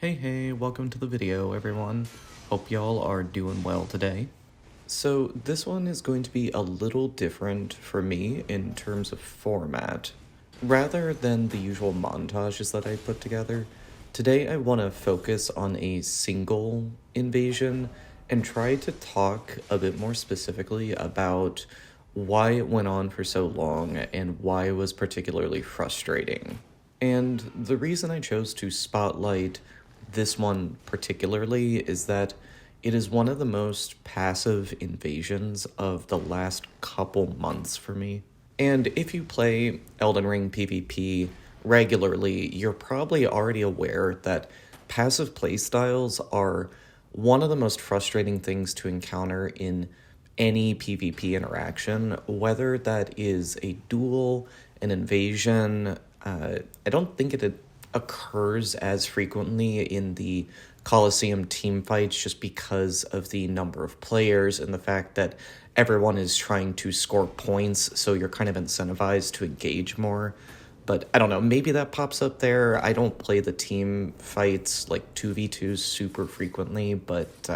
Hey, welcome to the video, everyone. Hope y'all are doing well today. So this one is going to be a little different for me in terms of format. Rather than the usual montages that I put together, today I want to focus on a single invasion and try to talk a bit more specifically about why it went on for so long and why it was particularly frustrating. And the reason I chose to spotlight this one particularly is that it is one of the most passive invasions of the last couple months for me. And if you play Elden Ring PvP regularly, you're probably already aware that passive playstyles are one of the most frustrating things to encounter in any PvP interaction, whether that is a duel, an invasion. I don't think it occurs as frequently in the Coliseum team fights just because of the number of players and the fact that everyone is trying to score points, so you're kind of incentivized to engage more. But I don't know, maybe that pops up there. I don't play the team fights like 2v2s super frequently, but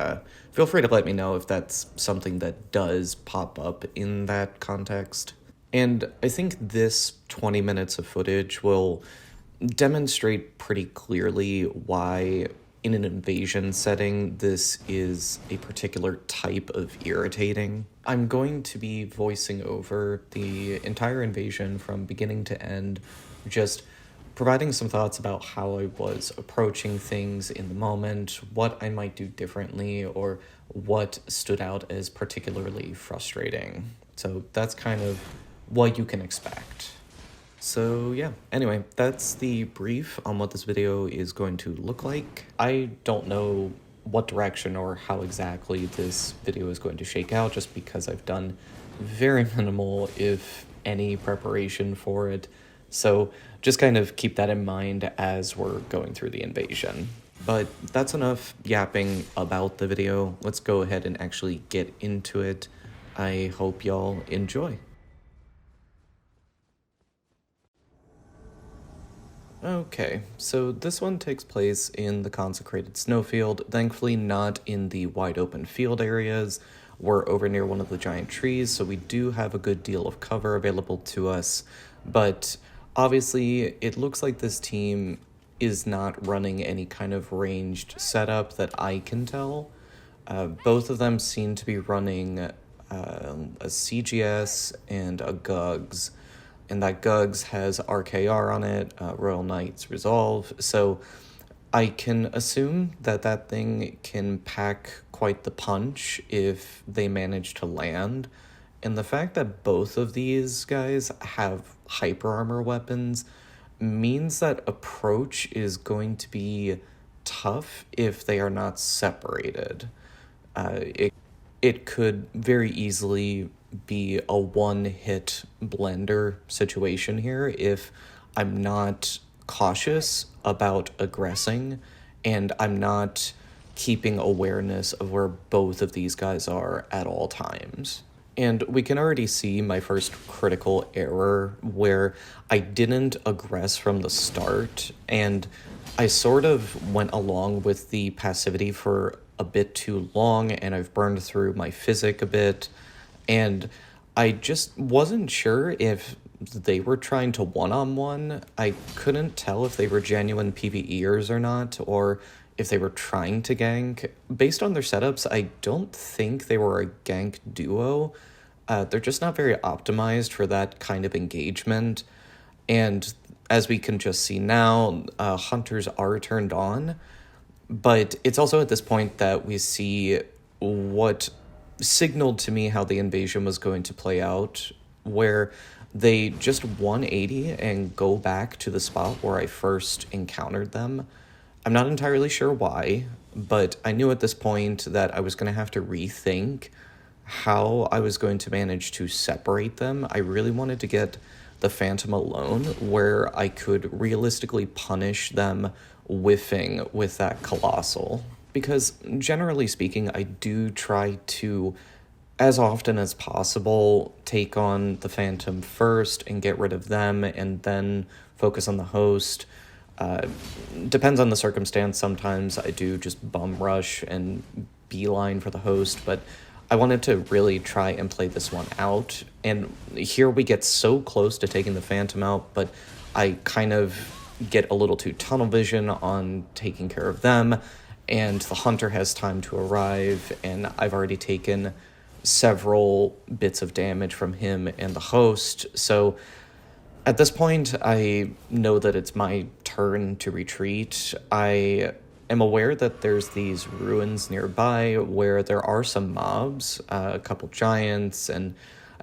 feel free to let me know if that's something that does pop up in that context. And I think this 20 minutes of footage will demonstrate pretty clearly why, in an invasion setting, this is a particular type of irritating. I'm going to be voicing over the entire invasion from beginning to end, just providing some thoughts about how I was approaching things in the moment, what I might do differently, or what stood out as particularly frustrating. So that's kind of what you can expect. So yeah, anyway, that's the brief on what this video is going to look like. I don't know what direction or how exactly this video is going to shake out just because I've done very minimal, if any, preparation for it. So just kind of keep that in mind as we're going through the invasion. But that's enough yapping about the video. Let's go ahead and actually get into it. I hope y'all enjoy. Okay, so this one takes place in the consecrated snowfield, thankfully not in the wide open field areas. We're over near one of the giant trees, so we do have a good deal of cover available to us, but obviously it looks like this team is not running any kind of ranged setup that I can tell. Both of them seem to be running a CGS and a GUGS, and that GUGS has RKR on it, Royal Knight's Resolve, so I can assume that that thing can pack quite the punch if they manage to land, and the fact that both of these guys have hyper armor weapons means that approach is going to be tough if they are not separated. It could very easily be a one-hit blender situation here if I'm not cautious about aggressing and I'm not keeping awareness of where both of these guys are at all times. And we can already see my first critical error where I didn't aggress from the start, and I sort of went along with the passivity for a bit too long, and I've burned through my physic a bit, and I just wasn't sure if they were trying to one-on-one. I couldn't tell if they were genuine PvEers or not, or if they were trying to gank. Based on their setups, I don't think they were a gank duo. They're just not very optimized for that kind of engagement, and as we can just see now, hunters are turned on, but it's also at this point that we see what signaled to me how the invasion was going to play out, where they just 180 and go back to the spot where I first encountered them. I'm not entirely sure why, but I knew at this point that I was going to have to rethink how I was going to manage to separate them. I really wanted to get the Phantom alone, where I could realistically punish them whiffing with that Colossal. Because generally speaking, I do try to, as often as possible, take on the Phantom first and get rid of them and then focus on the host. Depends on the circumstance. Sometimes I do just bum rush and beeline for the host, but I wanted to really try and play this one out. And here we get so close to taking the Phantom out, but I kind of get a little too tunnel vision on taking care of them, and the Hunter has time to arrive, and I've already taken several bits of damage from him and the host. So at this point, I know that it's my turn to retreat. I am aware that there's these ruins nearby where there are some mobs, a couple giants, and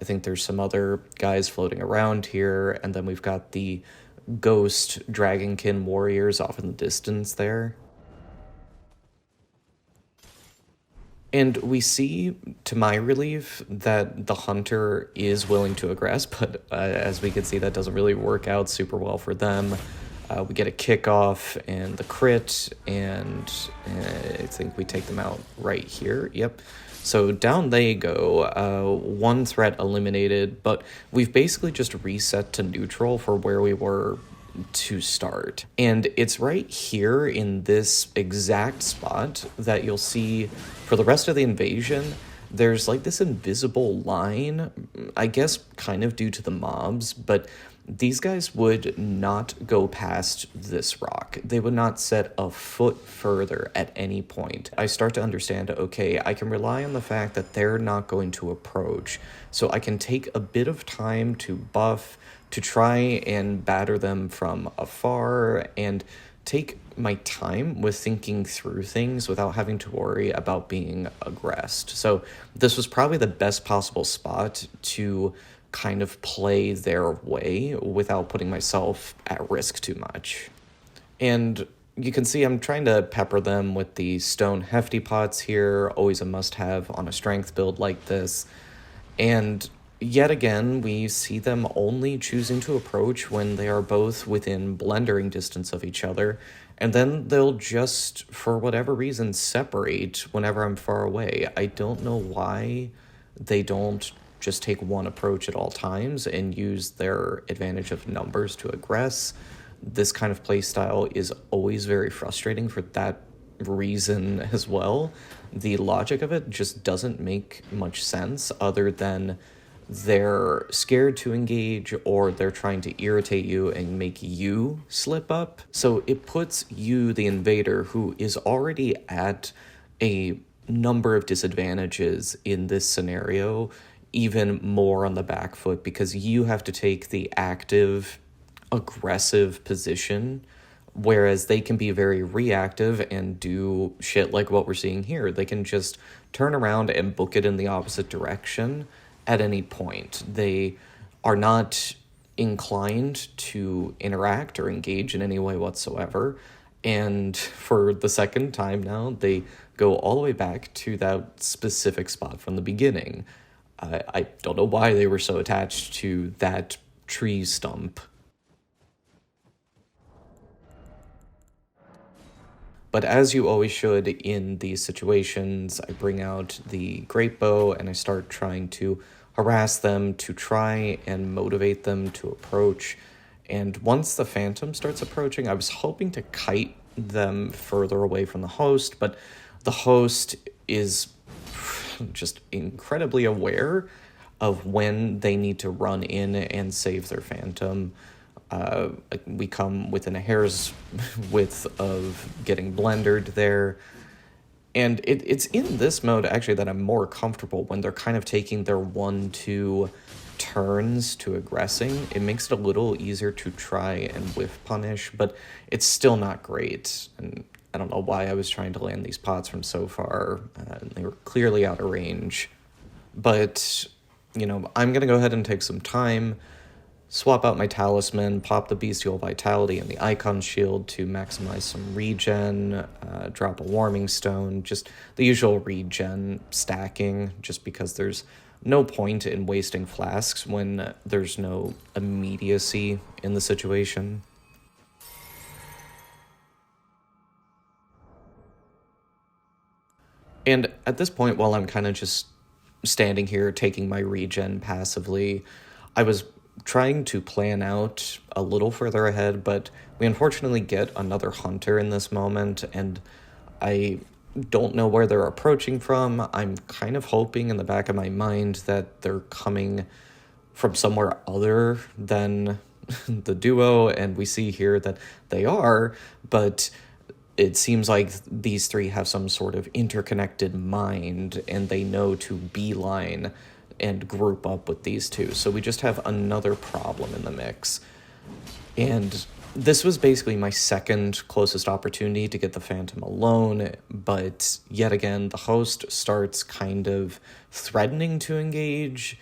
I think there's some other guys floating around here, and then we've got the ghost dragonkin warriors off in the distance there. And we see, to my relief, that the hunter is willing to aggress, but as we can see, that doesn't really work out super well for them. We get a kickoff and the crit, and I think we take them out right here. Yep. So down they go. One threat eliminated, but we've basically just reset to neutral for where we were to start. And it's right here in this exact spot that you'll see for the rest of the invasion, there's like this invisible line, I guess kind of due to the mobs, but these guys would not go past this rock. They would not set a foot further at any point. I start to understand, okay, I can rely on the fact that they're not going to approach, so I can take a bit of time to buff, to try and batter them from afar, and take my time with thinking through things without having to worry about being aggressed. So this was probably the best possible spot to kind of play their way without putting myself at risk too much. And you can see I'm trying to pepper them with the stone hefty pots here, always a must-have on a strength build like this. And yet again, we see them only choosing to approach when they are both within blendering distance of each other, and then they'll just, for whatever reason, separate whenever I'm far away. I don't know why they don't just take one approach at all times and use their advantage of numbers to aggress. This kind of playstyle is always very frustrating for that reason as well. The logic of it just doesn't make much sense other than they're scared to engage or they're trying to irritate you and make you slip up. So it puts you, the invader, who is already at a number of disadvantages in this scenario, even more on the back foot because you have to take the active, aggressive position, whereas they can be very reactive and do shit like what we're seeing here. They can just turn around and book it in the opposite direction at any point. They are not inclined to interact or engage in any way whatsoever. And for the second time now, they go all the way back to that specific spot from the beginning. I don't know why they were so attached to that tree stump. But as you always should in these situations, I bring out the great bow and I start trying to harass them, to try and motivate them to approach. And once the Phantom starts approaching, I was hoping to kite them further away from the host, but the host is just incredibly aware of when they need to run in and save their Phantom. We come within a hair's width of getting blendered there. And it's in this mode, actually, that I'm more comfortable when they're kind of taking their 1-2 turns to aggressing. It makes it a little easier to try and whiff punish, but it's still not great. And I don't know why I was trying to land these pots from so far. They were clearly out of range. But, you know, I'm going to go ahead and take some time, swap out my talisman, pop the bestial vitality and the icon shield to maximize some regen, drop a warming stone, just the usual regen stacking, just because there's no point in wasting flasks when there's no immediacy in the situation. And at this point, while I'm kind of just standing here taking my regen passively, I was trying to plan out a little further ahead, but we unfortunately get another hunter in this moment, and I don't know where they're approaching from. I'm kind of hoping in the back of my mind that they're coming from somewhere other than the duo, and we see here that they are, but it seems like these three have some sort of interconnected mind, and they know to beeline and group up with these two. So we just have another problem in the mix. And this was basically my second closest opportunity to get the Phantom alone, but yet again, the host starts kind of threatening to engage.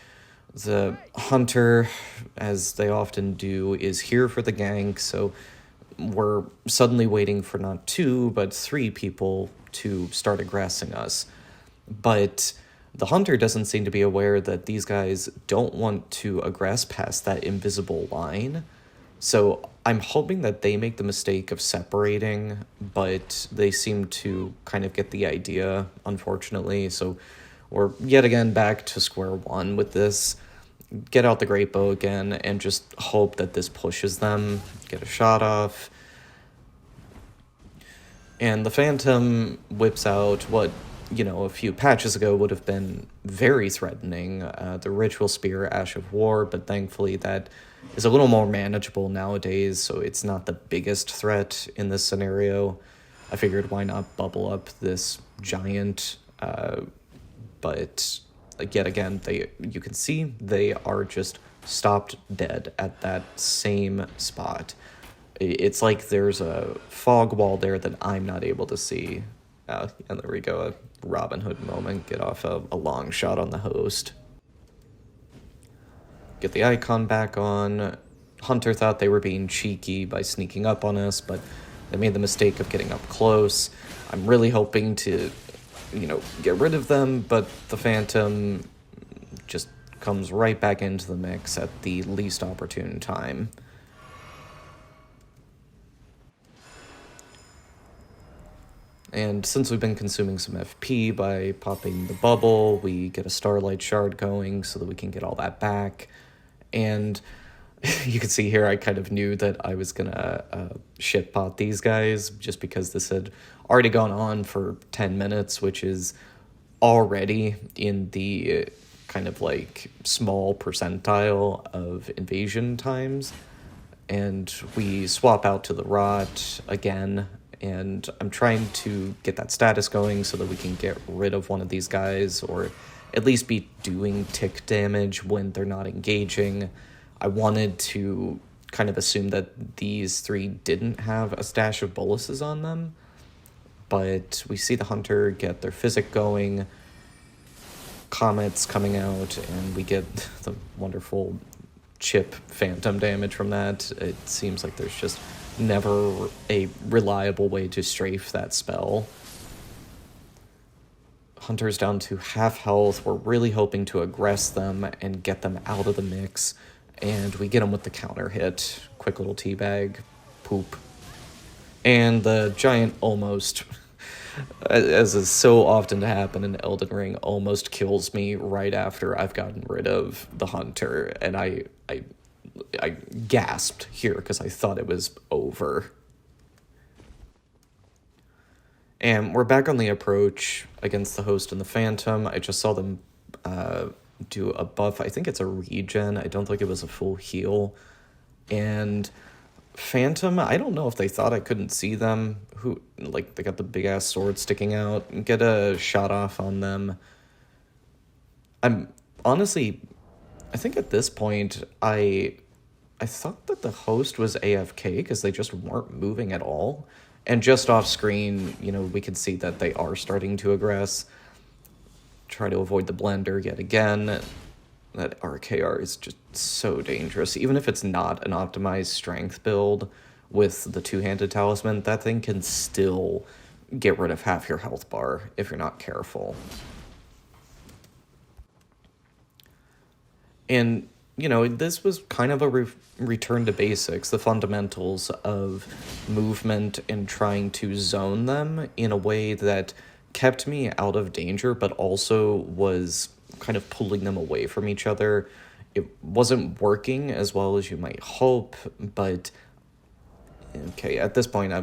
The hunter, as they often do, is here for the gank, so we're suddenly waiting for not 2, but 3 people to start aggressing us. But the hunter doesn't seem to be aware that these guys don't want to aggress past that invisible line. So I'm hoping that they make the mistake of separating, but they seem to kind of get the idea, unfortunately. So we're yet again back to square one with this. Get out the great bow again and just hope that this pushes them, get a shot off. And the Phantom whips out what, a few patches ago would have been very threatening, the Ritual Spear, Ash of War, but thankfully that is a little more manageable nowadays, so it's not the biggest threat in this scenario. I figured why not bubble up this giant, but yet again, you can see they are just stopped dead at that same spot. It's like there's a fog wall there that I'm not able to see. And there we go, a Robin Hood moment. Get off a long shot on the host. Get the icon back on. Hunter thought they were being cheeky by sneaking up on us, but they made the mistake of getting up close. I'm really hoping to, get rid of them, but the Phantom just comes right back into the mix at the least opportune time. And since we've been consuming some FP by popping the bubble, we get a Starlight Shard going so that we can get all that back. And you can see here I kind of knew that I was going to shitpot these guys just because this had already gone on for 10 minutes, which is already in the kind of like small percentile of invasion times. And we swap out to the Rot again, and I'm trying to get that status going so that we can get rid of one of these guys, or at least be doing tick damage when they're not engaging. I wanted to kind of assume that these 3 didn't have a stash of boluses on them, but we see the Hunter get their physic going, comets coming out, and we get the wonderful chip phantom damage from that. It seems like there's just never a reliable way to strafe that spell. Hunter's down to half health. We're really hoping to aggress them and get them out of the mix, and we get them with the counter hit. Quick little teabag, poop. And the giant almost, as is so often to happen in Elden Ring, almost kills me right after I've gotten rid of the Hunter, and I gasped here because I thought it was over. And we're back on the approach against the host and the Phantom. I just saw them do a buff. I think it's a regen. I don't think it was a full heal. And Phantom, I don't know if they thought I couldn't see them. They got the big ass sword sticking out. Get a shot off on them. I'm honestly, I think at this point, I thought that the host was AFK because they just weren't moving at all. And just off screen, we can see that they are starting to aggress. Try to avoid the blender yet again. That RKR is just so dangerous. Even if it's not an optimized strength build with the two-handed talisman, that thing can still get rid of half your health bar if you're not careful. And, this was kind of a return to basics, the fundamentals of movement and trying to zone them in a way that kept me out of danger, but also was kind of pulling them away from each other it wasn't working as well as you might hope, but okay, at this point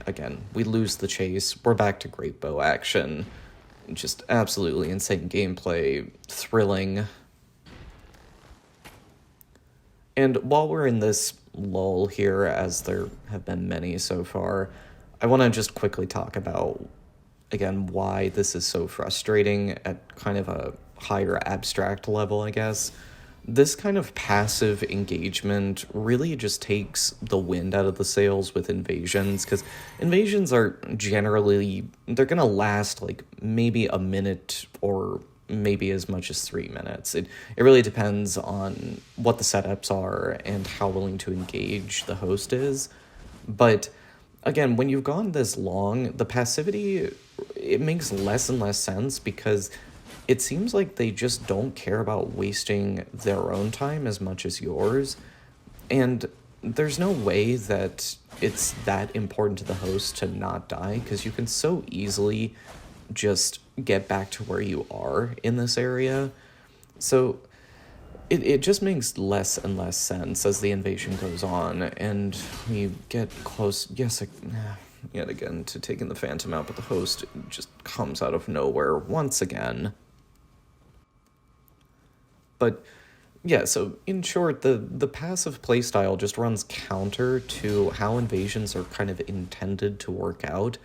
again, we lose the chase. We're back to great bow action. Just absolutely insane gameplay, thrilling. And while we're in this lull here, as there have been many so far, I want to just quickly talk about, again, why this is so frustrating at kind of a higher abstract level, I guess. This kind of passive engagement really just takes the wind out of the sails with invasions, because invasions are generally, they're going to last like maybe a minute or maybe as much as 3 minutes. It really depends on what the setups are and how willing to engage the host is. But again, when you've gone this long, the passivity, it makes less and less sense, because it seems like they just don't care about wasting their own time as much as yours. And there's no way that it's that important to the host to not die, because you can so easily just get back to where you are in this area. So it just makes less and less sense as the invasion goes on, and we get close, yet again, to taking the Phantom out, but the host just comes out of nowhere once again. But yeah, so in short, the passive playstyle just runs counter to how invasions are kind of intended to work out.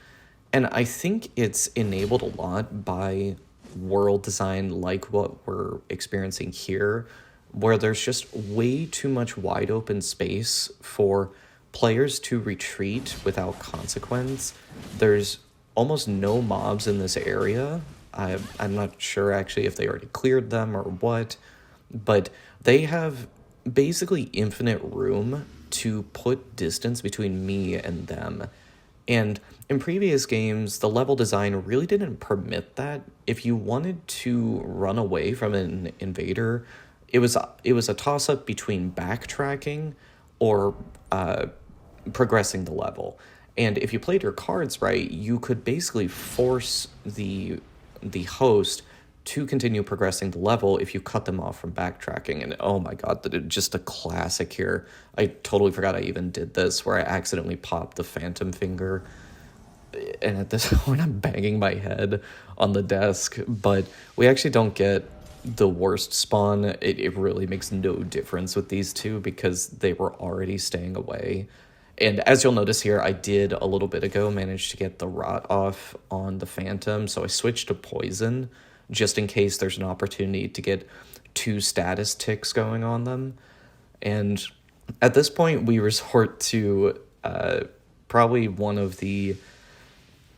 And I think it's enabled a lot by world design like what we're experiencing here, where there's just way too much wide open space for players to retreat without consequence. There's almost no mobs in this area. I'm not sure actually if they already cleared them or what, but they have basically infinite room to put distance between me and them. And in previous games, the level design really didn't permit that. If you wanted to run away from an invader, it was a toss-up between backtracking or progressing the level. And if you played your cards right, you could basically force the host to continue progressing the level if you cut them off from backtracking. And oh my god, just a classic here. I totally forgot I even did this, where I accidentally popped the Phantom finger. And at this point, I'm banging my head on the desk. But we actually don't get the worst spawn. It really makes no difference with these two, because they were already staying away. And as you'll notice here, I did a little bit ago manage to get the rot off on the Phantom, so I switched to poison, just in case there's an opportunity to get 2 status ticks going on them. And at this point, we resort to probably one of the,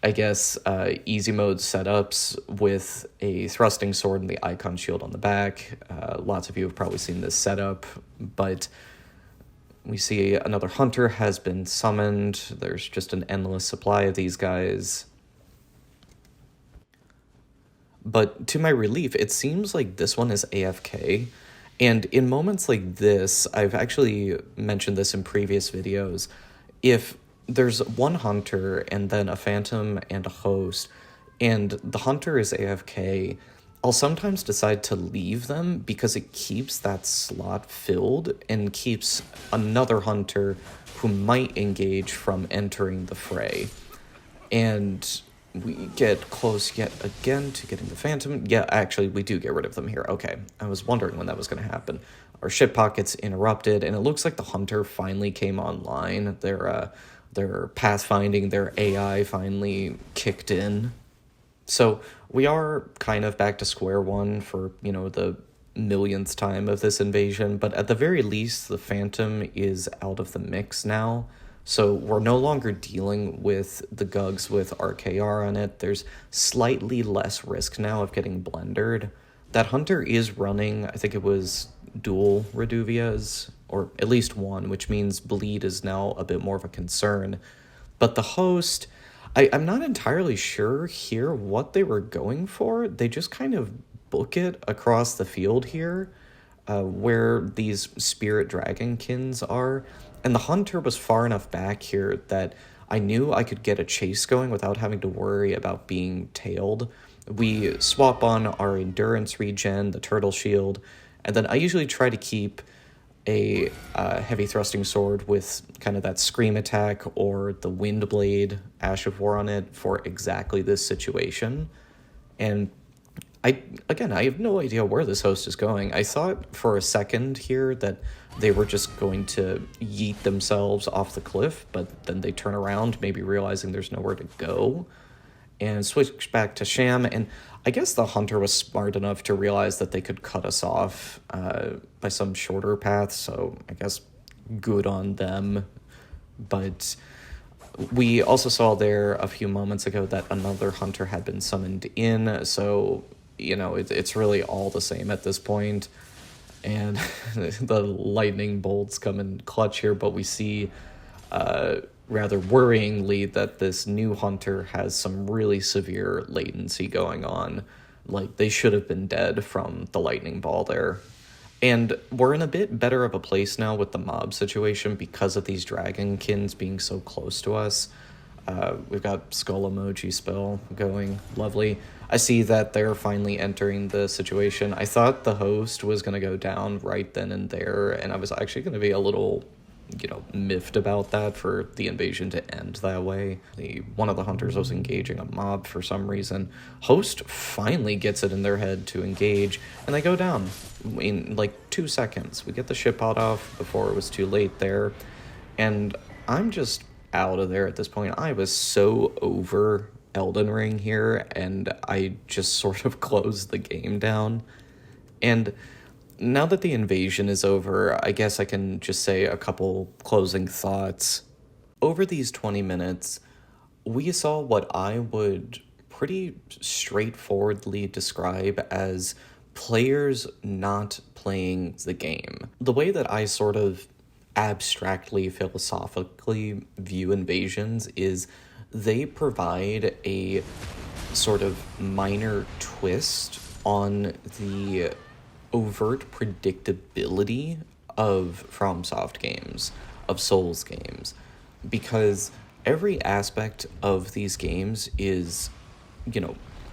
I guess, easy mode setups with a thrusting sword and the icon shield on the back. Lots of you have probably seen this setup, but we see another hunter has been summoned. There's just an endless supply of these guys. But to my relief, it seems like this one is AFK. And in moments like this, I've actually mentioned this in previous videos, if there's one hunter and then a Phantom and a host, and the hunter is AFK, I'll sometimes decide to leave them because it keeps that slot filled and keeps another hunter who might engage from entering the fray. And we get close yet again to getting the Phantom. Yeah, actually, we do get rid of them here. Okay, I was wondering when that was going to happen. Our ship pocket's interrupted, and it looks like the hunter finally came online. Their pathfinding, their AI finally kicked in. So we are kind of back to square one for, the millionth time of this invasion, but at the very least, the Phantom is out of the mix now. So we're no longer dealing with the Gugs with RKR on it. There's slightly less risk now of getting blendered. That hunter is running, I think it was dual Reduvias, or at least one, which means bleed is now a bit more of a concern. But the host, I'm not entirely sure here what they were going for. They just kind of book it across the field here, where these spirit dragonkins are. And the hunter was far enough back here that I knew I could get a chase going without having to worry about being tailed. We swap on our endurance regen, the turtle shield, And then I usually try to keep a heavy thrusting sword with kind of that scream attack or the wind blade Ash of War on it for exactly this situation. And I have no idea where this host is going. I thought for a second here that they were just going to yeet themselves off the cliff, but then they turn around, maybe realizing there's nowhere to go, and switch back to Sham. And I guess the hunter was smart enough to realize that they could cut us off by some shorter path, so I guess good on them. But we also saw there a few moments ago that another hunter had been summoned in, so it's really all the same at this point. And the lightning bolts come in clutch here, but we see rather worryingly that this new hunter has some really severe latency going on. Like, they should have been dead from the lightning ball there. And we're in a bit better of a place now with the mob situation because of these dragonkins being so close to us. We've got skull emoji spell going. Lovely. I see that they're finally entering the situation. I thought the host was going to go down right then and there, and I was actually going to be a little, miffed about that for the invasion to end that way. One of the hunters was engaging a mob for some reason. Host finally gets it in their head to engage, and they go down in like 2 seconds. We get the ship out off before it was too late there, and I'm just out of there at this point. I was so over Elden Ring here, and I just sort of closed the game down. And now that the invasion is over, I guess I can just say a couple closing thoughts. Over these 20 minutes, we saw what I would pretty straightforwardly describe as players not playing the game. The way that I sort of abstractly, philosophically view invasions is they provide a sort of minor twist on the overt predictability of FromSoft games, of Souls games, because every aspect of these games is,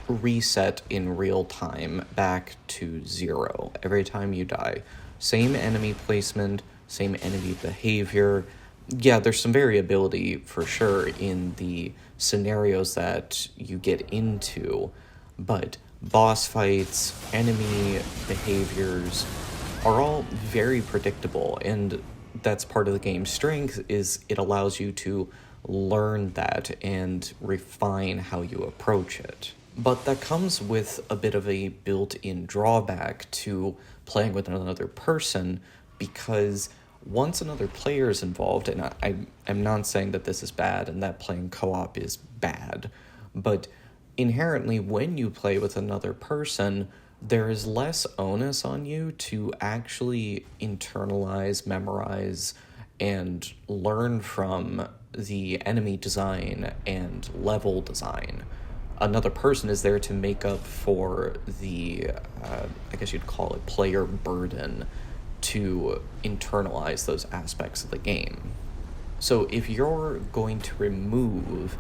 reset in real time back to 0 every time you die. Same enemy placement, same enemy behavior. Yeah, there's some variability for sure in the scenarios that you get into, but boss fights, enemy behaviors are all very predictable, and that's part of the game's strength, is it allows you to learn that and refine how you approach it. But that comes with a bit of a built-in drawback to playing with another person, because once another player is involved, and I'm not saying that this is bad and that playing co-op is bad, but inherently when you play with another person, there is less onus on you to actually internalize, memorize, and learn from the enemy design and level design. Another person is there to make up for the, I guess you'd call it player burden, to internalize those aspects of the game. So if you're going to remove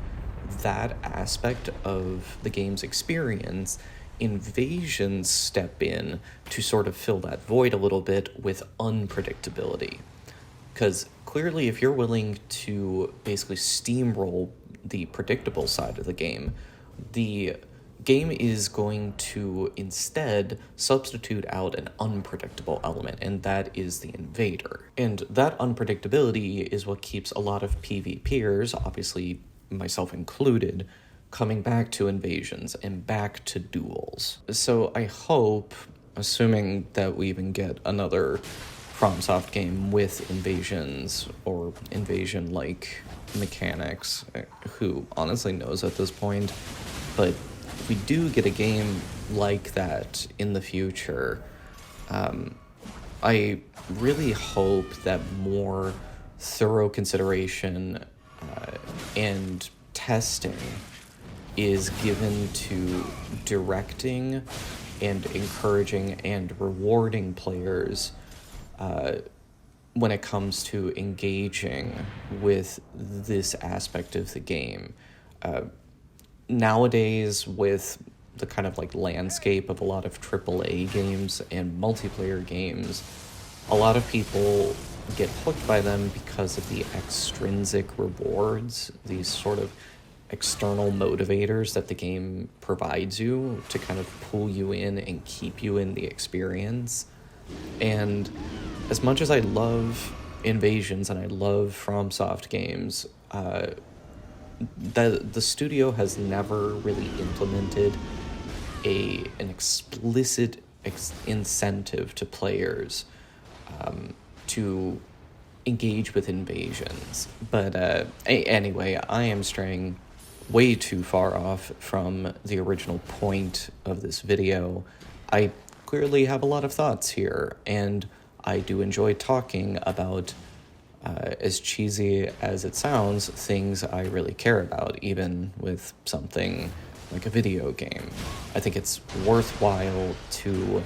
that aspect of the game's experience, invasions step in to sort of fill that void a little bit with unpredictability. Because clearly, if you're willing to basically steamroll the predictable side of the game game is going to instead substitute out an unpredictable element, and that is the invader. And that unpredictability is what keeps a lot of PvPers, obviously myself included, coming back to invasions and back to duels. So I hope, assuming that we even get another FromSoft game with invasions or invasion-like mechanics, who honestly knows at this point, but if we do get a game like that in the future, I really hope that more thorough consideration and testing is given to directing and encouraging and rewarding players when it comes to engaging with this aspect of the game. Nowadays, with the kind of like landscape of a lot of AAA games and multiplayer games, a lot of people get hooked by them because of the extrinsic rewards, these sort of external motivators that the game provides you to kind of pull you in and keep you in the experience. And as much as I love Invasions and I love FromSoft games, the studio has never really implemented an explicit incentive to players to engage with invasions. But anyway, I am straying way too far off from the original point of this video. I clearly have a lot of thoughts here, and I do enjoy talking about, as cheesy as it sounds, things I really care about, even with something like a video game. I think it's worthwhile to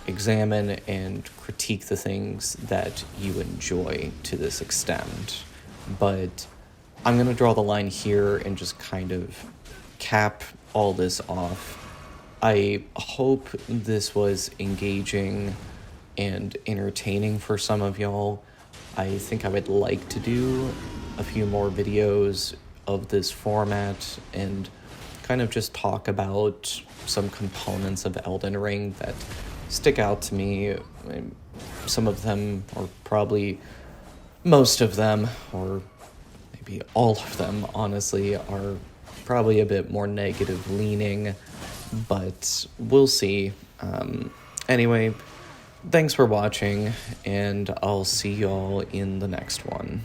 examine and critique the things that you enjoy to this extent. But I'm going to draw the line here and just kind of cap all this off. I hope this was engaging and entertaining for some of y'all. I think I would like to do a few more videos of this format and kind of just talk about some components of Elden Ring that stick out to me. Some of them, or probably most of them, or maybe all of them, honestly, are probably a bit more negative leaning, but we'll see. Anyway, thanks for watching, and I'll see y'all in the next one.